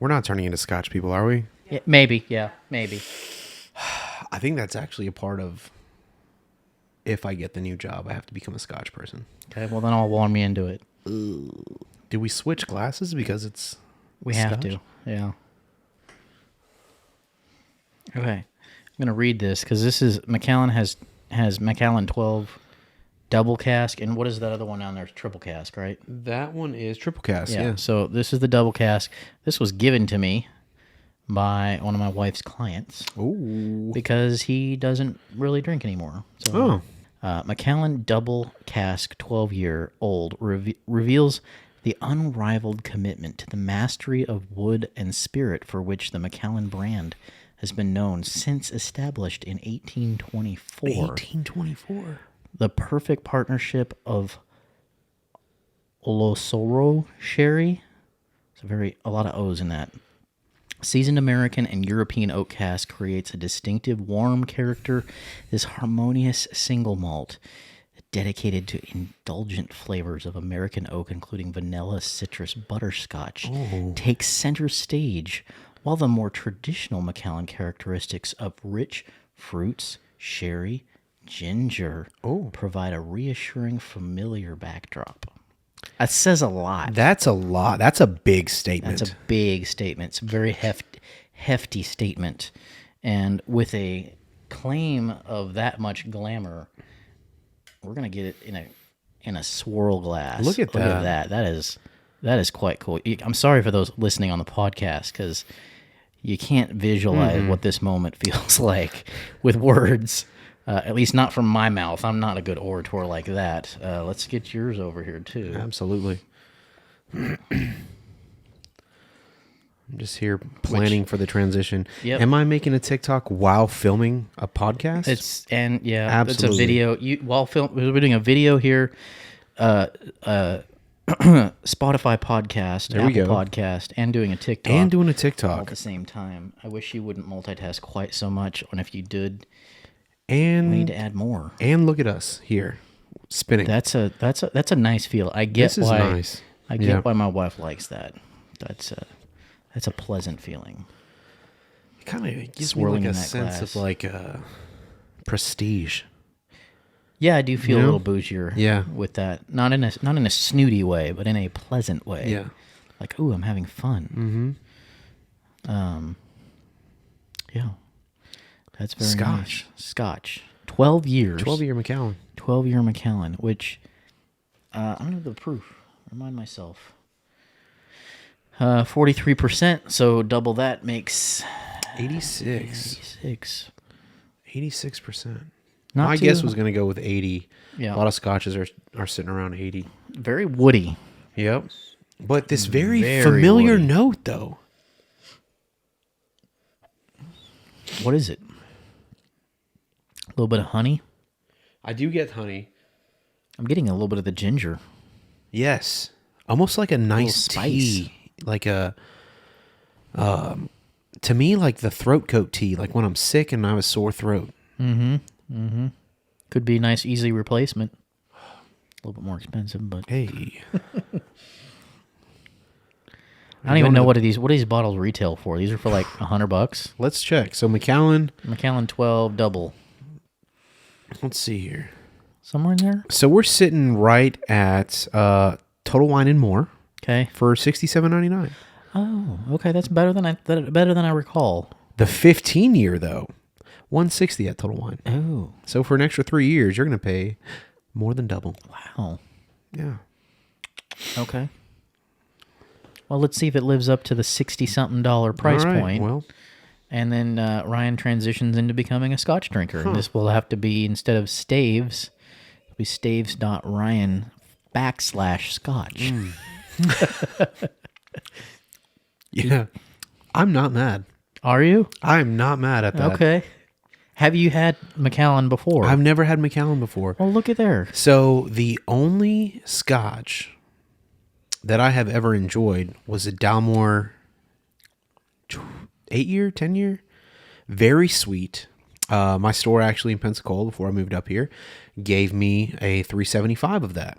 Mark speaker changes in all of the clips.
Speaker 1: We're not turning into Scotch people, are we?
Speaker 2: Yeah, maybe. Yeah, maybe.
Speaker 1: I think that's actually a part of, if I get the new job, I have to become a Scotch person.
Speaker 2: Okay, well then I'll warm me into it.
Speaker 1: Do we switch glasses because it's
Speaker 2: We have
Speaker 1: Scotch?
Speaker 2: to. Yeah. Okay. I'm going to read this because this is Macallan has Macallan 12 double cask. And what is that other one down there? It's triple cask, right?
Speaker 1: That one is triple cask, yeah.
Speaker 2: So this is the double cask. This was given to me by one of my wife's clients.
Speaker 1: Ooh.
Speaker 2: Because he doesn't really drink anymore. So, Macallan Double Cask 12-year-old reveals the unrivaled commitment to the mastery of wood and spirit for which the Macallan brand has been known since established in 1824.
Speaker 1: 1824.
Speaker 2: The perfect partnership of Olosoro sherry. It's a lot of O's in that. Seasoned American and European oak cask creates a distinctive, warm character. This harmonious single malt, dedicated to indulgent flavors of American oak, including vanilla, citrus, butterscotch, takes center stage, while the more traditional Macallan characteristics of rich fruits, sherry, ginger provide a reassuring, familiar backdrop. That says a lot.
Speaker 1: That's a lot. That's a big statement.
Speaker 2: That's a big statement. It's a very hefty statement. And with a claim of that much glamour, we're going to get it in a swirl glass.
Speaker 1: Look at that.
Speaker 2: That is quite cool. I'm sorry for those listening on the podcast because you can't visualize what this moment feels like with words. At least not from my mouth. I'm not a good orator like that. Let's get yours over here, too.
Speaker 1: Absolutely. I'm just here planning for the transition.
Speaker 2: Yep.
Speaker 1: Am I making a TikTok while filming a podcast?
Speaker 2: Absolutely.
Speaker 1: Absolutely.
Speaker 2: It's a video. We're doing a video here. Spotify podcast,
Speaker 1: There we
Speaker 2: Apple
Speaker 1: go.
Speaker 2: podcast, and doing a TikTok.
Speaker 1: And doing a
Speaker 2: all at
Speaker 1: TikTok.
Speaker 2: the same time. I wish you wouldn't multitask quite so much. And if you did, we need to add more.
Speaker 1: And look at us here spinning.
Speaker 2: That's a nice feel. I get
Speaker 1: This is
Speaker 2: why.
Speaker 1: nice.
Speaker 2: I get why my wife likes that. That's a pleasant feeling.
Speaker 1: It kind of gives me
Speaker 2: Swirling
Speaker 1: like a
Speaker 2: in that
Speaker 1: sense
Speaker 2: glass.
Speaker 1: of like prestige.
Speaker 2: Yeah, I do feel
Speaker 1: You
Speaker 2: a
Speaker 1: know?
Speaker 2: little bougier.
Speaker 1: Yeah.
Speaker 2: With that, not in a snooty way, but in a pleasant way.
Speaker 1: Yeah.
Speaker 2: Like, ooh, I'm having fun.
Speaker 1: Mm-hmm.
Speaker 2: Yeah. That's very
Speaker 1: Scotch.
Speaker 2: nice. Scotch. 12 years.
Speaker 1: 12-year Macallan.
Speaker 2: 12-year Macallan, which I'm going to do the proof. Remind myself. 43%, so double that makes
Speaker 1: 86.
Speaker 2: 86.
Speaker 1: 86%.
Speaker 2: Not
Speaker 1: My
Speaker 2: too-
Speaker 1: guess was going to go with 80.
Speaker 2: Yeah.
Speaker 1: A lot of scotches are sitting around 80.
Speaker 2: Very woody.
Speaker 1: Yep. But this very
Speaker 2: Very
Speaker 1: familiar
Speaker 2: woody.
Speaker 1: note, though.
Speaker 2: What is it? A little bit of honey.
Speaker 1: I do get honey.
Speaker 2: I'm getting a little bit of the ginger.
Speaker 1: Yes. Almost like a nice
Speaker 2: spice.
Speaker 1: tea. Like a... to me, like the throat coat tea. Like when I'm sick and I have a sore throat.
Speaker 2: Could be a nice, easy replacement. A little bit more expensive, but
Speaker 1: Hey.
Speaker 2: I don't even know what these bottles retail for. These are for like $100.
Speaker 1: Let's check. So Macallan,
Speaker 2: Macallan 12 double.
Speaker 1: let's see here.
Speaker 2: Somewhere in there?
Speaker 1: So we're sitting right at Total Wine and More
Speaker 2: Okay.
Speaker 1: for $67.99.
Speaker 2: Oh, okay. That's better than I recall.
Speaker 1: The 15-year, though, $160 at Total Wine.
Speaker 2: Oh,
Speaker 1: So for an extra 3 years, you're going to pay more than double.
Speaker 2: wow.
Speaker 1: Yeah.
Speaker 2: Okay. Well, let's see if it lives up to the $60-something price
Speaker 1: All right,
Speaker 2: point.
Speaker 1: Well,
Speaker 2: And then Ryan transitions into becoming a Scotch drinker. And this will have to be, instead of Staves, it'll be staves.ryan/Scotch.
Speaker 1: yeah. I'm not mad.
Speaker 2: Are you?
Speaker 1: I'm not mad at that.
Speaker 2: Okay. Have you had Macallan before?
Speaker 1: I've never had Macallan before.
Speaker 2: Well, look at there.
Speaker 1: So the only Scotch that I have ever enjoyed was a Dalmore 8-year, 10-year. Very sweet. My store actually in Pensacola, before I moved up here, gave me a 375 of that.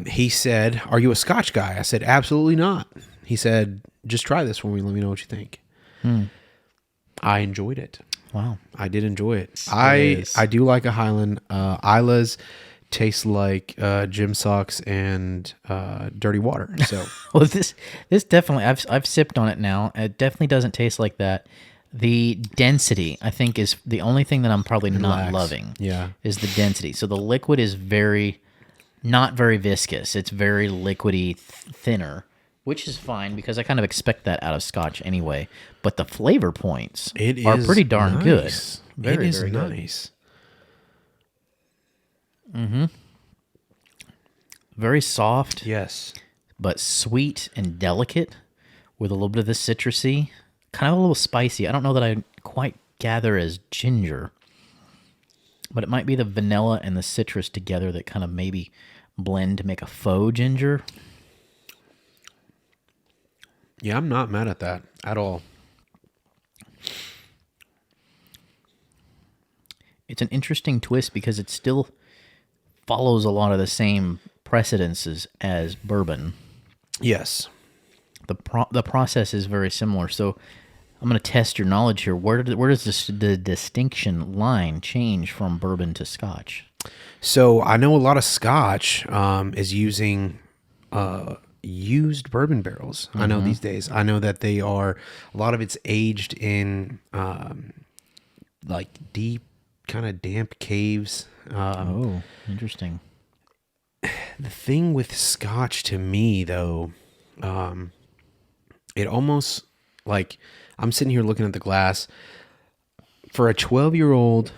Speaker 1: He said, "Are you a Scotch guy?" I said, "Absolutely not." He said, just try this for me. Let me know what you think. I enjoyed it.
Speaker 2: Wow.
Speaker 1: I did enjoy it.
Speaker 2: is.
Speaker 1: I do like a Highland. Isla's taste like gym socks and dirty water. So
Speaker 2: Well, this definitely, I've sipped on it now. It definitely doesn't taste like that. The density, I think, is the only thing that I'm probably not
Speaker 1: Relax.
Speaker 2: loving.
Speaker 1: Yeah.
Speaker 2: Is the density. So the liquid is not very viscous. It's very liquidy, thinner, which is fine because I kind of expect that out of Scotch anyway. But the flavor points are pretty darn good. Very, very good.
Speaker 1: Nice.
Speaker 2: Very soft,
Speaker 1: Yes.
Speaker 2: but sweet and delicate with a little bit of the citrusy, kind of a little spicy. I don't know that I quite gather as ginger, but it might be the vanilla and the citrus together that kind of maybe blend to make a faux ginger.
Speaker 1: Yeah, I'm not mad at that at all.
Speaker 2: It's an interesting twist because it still follows a lot of the same precedences as bourbon.
Speaker 1: Yes.
Speaker 2: The process is very similar. So I'm going to test your knowledge here. Where does the distinction line change from bourbon to Scotch?
Speaker 1: So I know a lot of Scotch is using used bourbon barrels. I know these days. I know that a lot of it's aged in like deep, kind of damp caves.
Speaker 2: Oh, interesting.
Speaker 1: The thing with Scotch to me, though, it almost like I'm sitting here looking at the glass. For a 12-year-old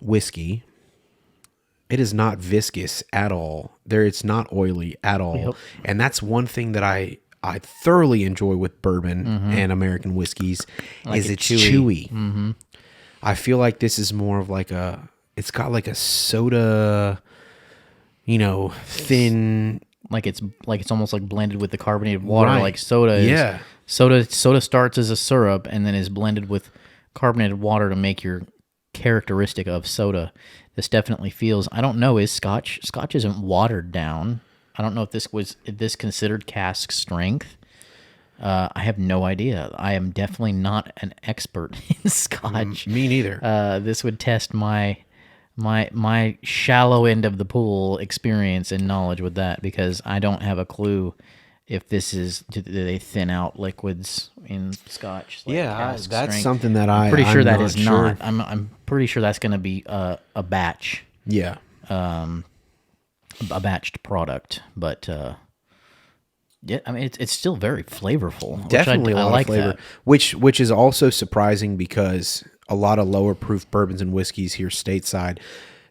Speaker 1: whiskey, it is not viscous at all. It's not oily at all.
Speaker 2: Yep.
Speaker 1: And that's one thing that I thoroughly enjoy with bourbon and American whiskeys is it's chewy. Mm-hmm. I feel like this is more of like it's got like a soda, thin.
Speaker 2: Like it's almost like blended with the carbonated water,
Speaker 1: Right.
Speaker 2: like soda is.
Speaker 1: Yeah.
Speaker 2: Soda starts as a syrup and then is blended with carbonated water to make your characteristic of soda. This definitely feels. I don't know. Is Scotch isn't watered down? I don't know if this considered cask strength. I have no idea. I am definitely not an expert in Scotch.
Speaker 1: Me neither.
Speaker 2: This would test my shallow end of the pool experience and knowledge with that because I don't have a clue if do they thin out liquids in Scotch. Like cask
Speaker 1: that's
Speaker 2: strength?
Speaker 1: something that
Speaker 2: I'm pretty sure
Speaker 1: I'm
Speaker 2: that
Speaker 1: not
Speaker 2: is
Speaker 1: sure.
Speaker 2: not. I'm pretty sure that's going to be a batch,
Speaker 1: Yeah.
Speaker 2: a batched product, but. Yeah, I mean it's still very flavorful.
Speaker 1: Definitely
Speaker 2: which
Speaker 1: a lot
Speaker 2: like
Speaker 1: of flavor,
Speaker 2: that.
Speaker 1: which is also surprising because a lot of lower proof bourbons and whiskeys here stateside,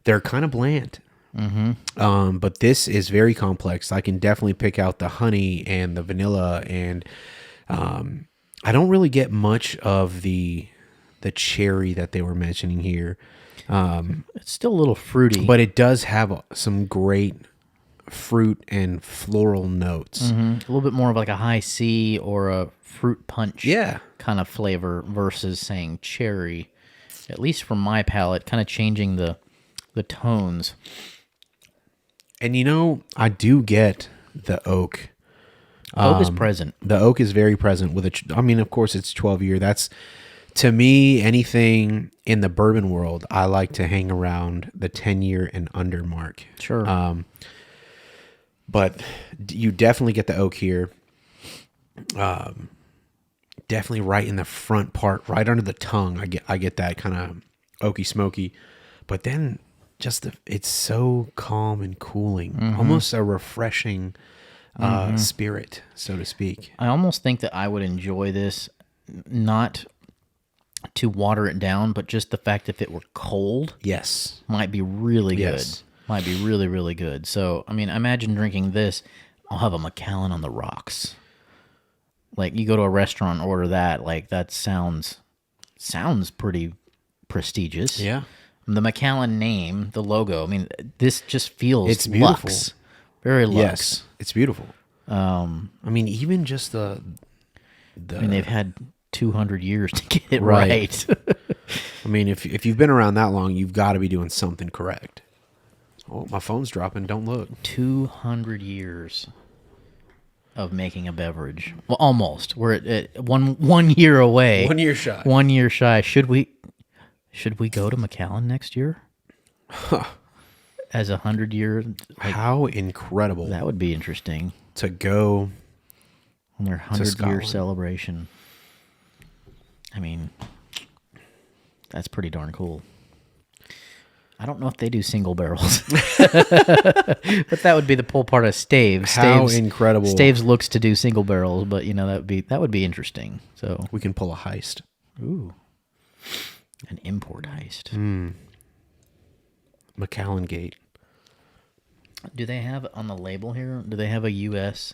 Speaker 1: they're kind of bland. Mm-hmm. But this is very complex. I can definitely pick out the honey and the vanilla, and I don't really get much of the cherry that they were mentioning here.
Speaker 2: It's still a little fruity,
Speaker 1: But it does have some great fruit and floral notes.
Speaker 2: a little bit more of like a high C or a fruit punch
Speaker 1: Yeah.
Speaker 2: kind of flavor versus saying cherry. At least from my palate, kind of changing the tones.
Speaker 1: And I do get the oak.
Speaker 2: Oak is present.
Speaker 1: The oak is very present with I mean, of course, it's 12-year. That's, to me, anything in the bourbon world, I like to hang around the 10-year and under mark.
Speaker 2: Sure.
Speaker 1: But you definitely get the oak here. Definitely right in the front part, right under the tongue. I get that kind of oaky smoky. But then it's so calm and cooling. Almost a refreshing spirit, so to speak.
Speaker 2: I almost think that I would enjoy this, not to water it down, but just the fact if it were cold
Speaker 1: Yes.
Speaker 2: might be really good.
Speaker 1: Yes.
Speaker 2: Might be really, really good. So, I mean, imagine drinking this. I'll have a Macallan on the rocks. Like, you go to a restaurant and order that. Like, that sounds pretty prestigious.
Speaker 1: Yeah.
Speaker 2: The Macallan name, the logo, I mean, this just feels
Speaker 1: It's beautiful.
Speaker 2: luxe. Very luxe.
Speaker 1: Yes. It's beautiful. I mean, even just the
Speaker 2: I mean, they've had 200 years to get it
Speaker 1: Right.
Speaker 2: right.
Speaker 1: I mean, if you've been around that long, you've got to be doing something correct. Oh, my phone's dropping. Don't look.
Speaker 2: 200 years. of making a beverage. Well, almost. We're at 1 year away.
Speaker 1: 1 year shy.
Speaker 2: 1 year shy. Should we go to Macallan next year? As 100-year?
Speaker 1: How incredible.
Speaker 2: That would be interesting.
Speaker 1: To go
Speaker 2: On their 100-year celebration. I mean, that's pretty darn cool. I don't know if they do single barrels, but that would be the pull part of Staves.
Speaker 1: How incredible!
Speaker 2: Staves looks to do single barrels, but that would be interesting. So
Speaker 1: we can pull a heist.
Speaker 2: Ooh, an import heist.
Speaker 1: Macallan Gate.
Speaker 2: Do they have on the label here? Do they have a U.S.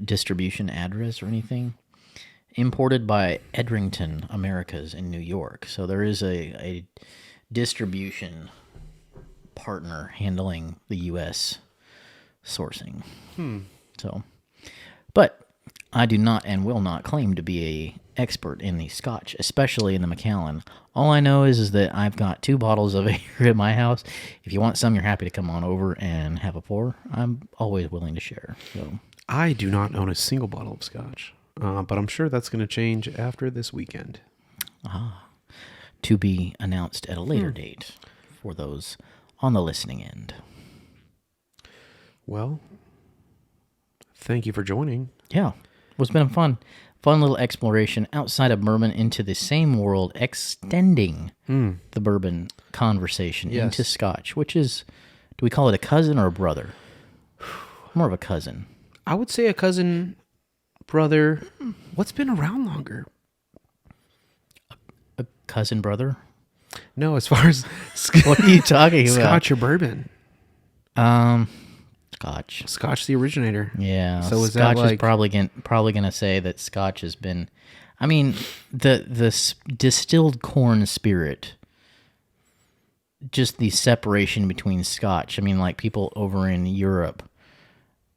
Speaker 2: Distribution address or anything? Imported by Edrington Americas in New York. So there is a distribution partner handling the U.S. sourcing. So, but I do not and will not claim to be a expert in the Scotch, especially in the Macallan. All I know is that I've got 2 bottles of it here at my house. If you want some, you're happy to come on over and have a pour. I'm always willing to share. So
Speaker 1: I do not own a single bottle of Scotch, but I'm sure that's going to change after this weekend.
Speaker 2: To be announced at a later date for those on the listening end.
Speaker 1: Well, thank you for joining.
Speaker 2: Yeah, it's been a fun little exploration outside of bourbon into the same world, extending the bourbon conversation into Scotch, which is, do we call it a cousin or a brother? More of a cousin.
Speaker 1: I would say a cousin, brother. What's been around longer?
Speaker 2: A cousin brother?
Speaker 1: No, as far as
Speaker 2: what are you talking about?
Speaker 1: Scotch or bourbon?
Speaker 2: Scotch.
Speaker 1: Scotch, the originator.
Speaker 2: Yeah.
Speaker 1: So is
Speaker 2: Scotch
Speaker 1: that like...
Speaker 2: is probably gonna say that Scotch has been. I mean, the distilled corn spirit. Just the separation between Scotch. I mean, like people over in Europe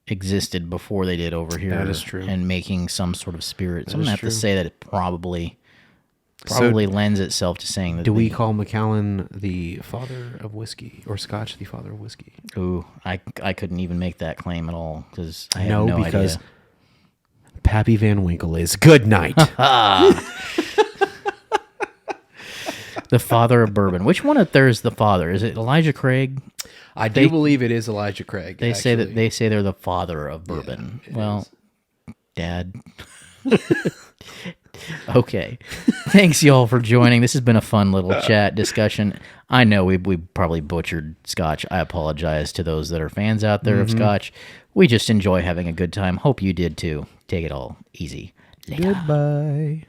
Speaker 2: existed before they did over here.
Speaker 1: That is true.
Speaker 2: And making some sort of spirit. So I'm
Speaker 1: That
Speaker 2: gonna
Speaker 1: is
Speaker 2: have
Speaker 1: true.
Speaker 2: to say that it probably lends itself to saying that.
Speaker 1: Do we call Macallan the father of whiskey or Scotch the father of whiskey?
Speaker 2: Ooh, I couldn't even make that claim at all because I have no
Speaker 1: because
Speaker 2: idea.
Speaker 1: Pappy Van Winkle is good night.
Speaker 2: The father of bourbon. Which one of there is the father? Is it Elijah Craig?
Speaker 1: I do believe it is Elijah Craig.
Speaker 2: They say that they're the father of bourbon.
Speaker 1: Yeah,
Speaker 2: well, Dad. Okay. Thanks, y'all, for joining. This has been a fun little chat discussion. I know we probably butchered Scotch. I apologize to those that are fans out there of Scotch. We just enjoy having a good time. Hope you did too. Take it all easy. Later.
Speaker 1: Goodbye.